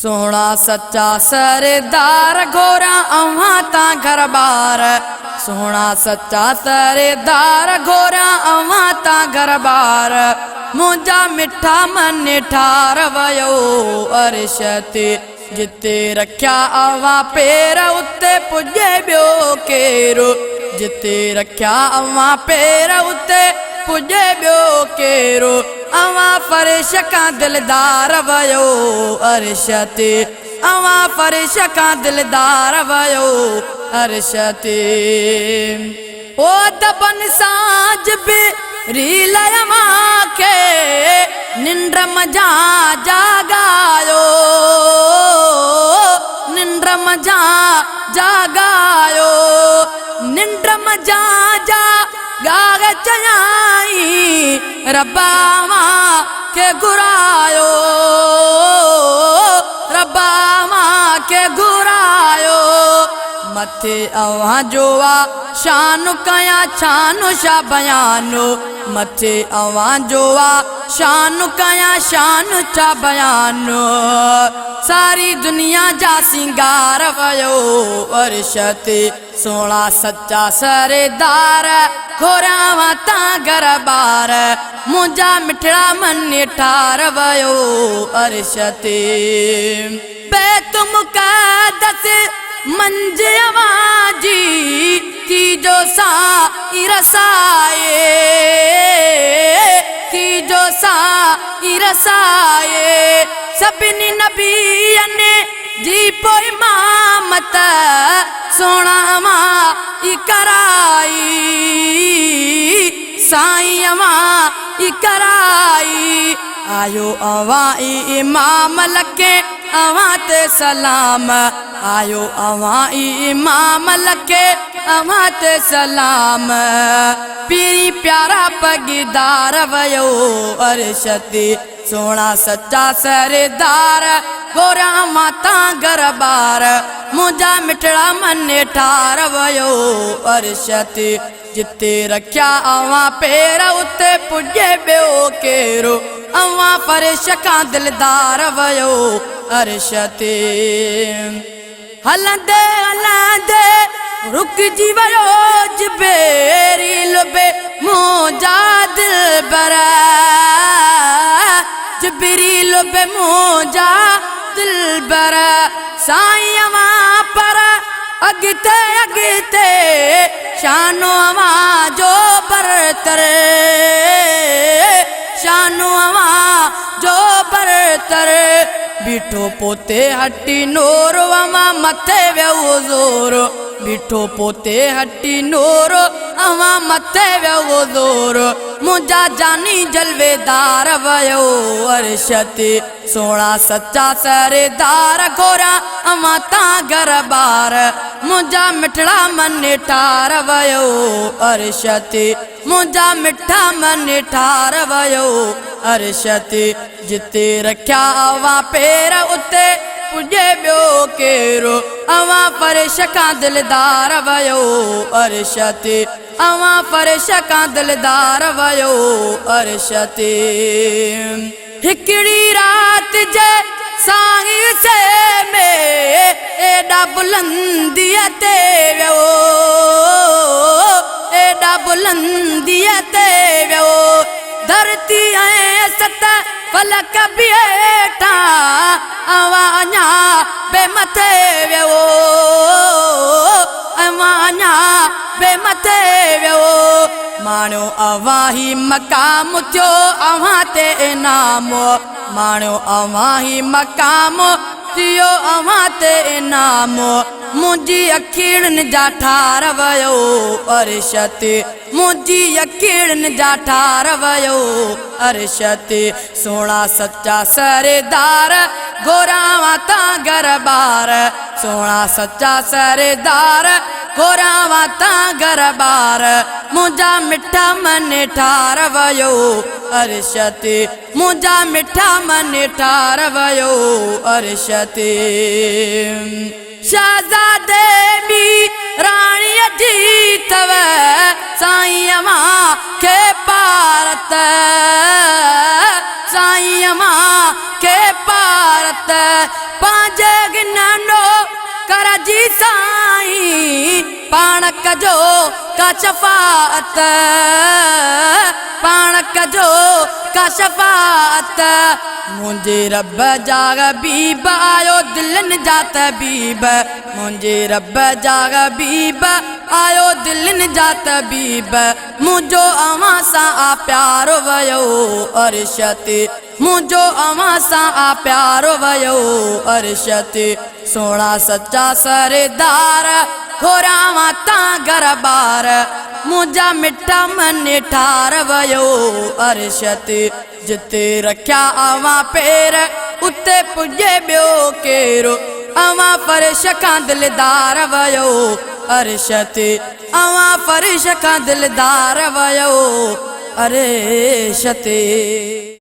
सोना सच्चा सरदार घोरा अवां ता घर बार। सोना सच्चा सरदार घोरा अवां ता घर बार। मुंजा मिठा मन ठार वयो अर्श ते, जिते रख्या अवां पेर उते पुजे बियो केरो। जिते रख्या अवां पेर उते पुजे बियो केरो। अवां फर्श का दिलदार वयो अर्श ते, अवां फर्श का दिलदार वयो अर्श ते। ओ दबन साज बे रील अवां के निंड मजा जागायो। निंड मजा जागायो, निंड मजा जाग चयाई रब्बा मां के घुरायो। रब्बा मां के घुरायो, मथे अवां जोआ शान कया शान शा बयानो। मथे अवां जोआ शान कया शान चा बयानो। सारी दुनिया जा सिंगार वयो अर्श ते, सोना सच्चा सरदार घोरावां ता घर बार। मुंजा मिठड़ा मन ठार वयो अर्श ते। बैत मुक़द्दस मंज अवां जी की जो सा रसाए। की जो सा रसाए, सभिनी नबियन जी पोइ इमामत सोना अवां कराई। साईं अवां कराई, आयो अवां इमाम लखे अवां ते सलाम। आयो अवां इमाम लखे अवां ते सलाम। पीरी प्यारा पगीदार वयो अर्श ते, सोना सच्चा सरदार घोरावां ता घर बार। मुंजा मिठड़ा मन ठार वयो अर्श ते, जिते रख्या अवां पेर उते पुजे बियो केरो। अवां फर्श का दिलदार वयो अर्श ते। हलंदे हलंदे रुकजी वयो जिबरील बे मुंजा दिलबर। जिबरील बे मुंजा दिलबर। साईं अवां पर अगते अगते शानो अवां जो बरतर। शानो अवां जो बरतर, बीठो पोते हटी नूर अवां मथे वियो ज़ोर। बीठो पोते हटी नूर अवां मथे वियो ज़ोर। मुंजा जानी जलवेदार वयो अर्श ते, सोना सच्चा सरदार घोरा अवां ता घर बार। मुंजा मिठड़ा मन ठार वयो अर्श ते, मुंजा मिठा मन ठार वयो अर्श ते। जिते रख्या अवां पेर उते पुजे बियो केरो। अवां फर्श का दिलदार वयो अर्श ते, अवां फर्श का दिलदार वयो अर्श ते। हिकड़ी रात जे साईं से में एडा बुलंदीअ ते वियो। एडा बुलंदीअ ते वियो, धरती ऐं सत फलक बीठा अवां अञा बे मथे वियो। अवां अञा बे मथे वियो, माण्यो अवां ही मक़ाम थियो अवां ते इनाम। माण्यो अवां ही मक़ाम थियो अवां ते इनाम। मुंजी अखियुनि जा ठार वयो अर्श ते, मुंजी अखियुनि जा ठार वयो अर्श ते। सोना सच्चा सरदार घोरावां ता घर बार। सोना सच्चा सरदार घोरावां ता घर बार। मुंजा मिठा मन ठार वयो अर्श ते, मुंजा मिठा मन ठार वयो अर्श ते। शहज़ादे भी रानी जी थव साईं अवां के पारत। साईं अवां के पारत। साईं पाण कजो का शफाअत, पाण कजो का शफाअत। मुंहिंजे रब जा हबीब आयो दिलनि जा तबीब, मुंहिंजे रब जा हबीब आयो दिलनि जा तबीब। मुंहिंजो अवां सां प्यारो वयो अर्श ते, मुंहिंजो अवां सां प्यारो वयो अर्श ते। सोणा सच्चा सरदार घोरावां तां घर बार, मुंहिंजा मिठा मन ठार वयो अर्श ते। जिते रखिया अवां पैर उते पुॼे ॿियो केरो, अवां फर्श खां दिलदार वयो अर्श ते, अवां फर्श खां दिलदार वयो अर्श ते।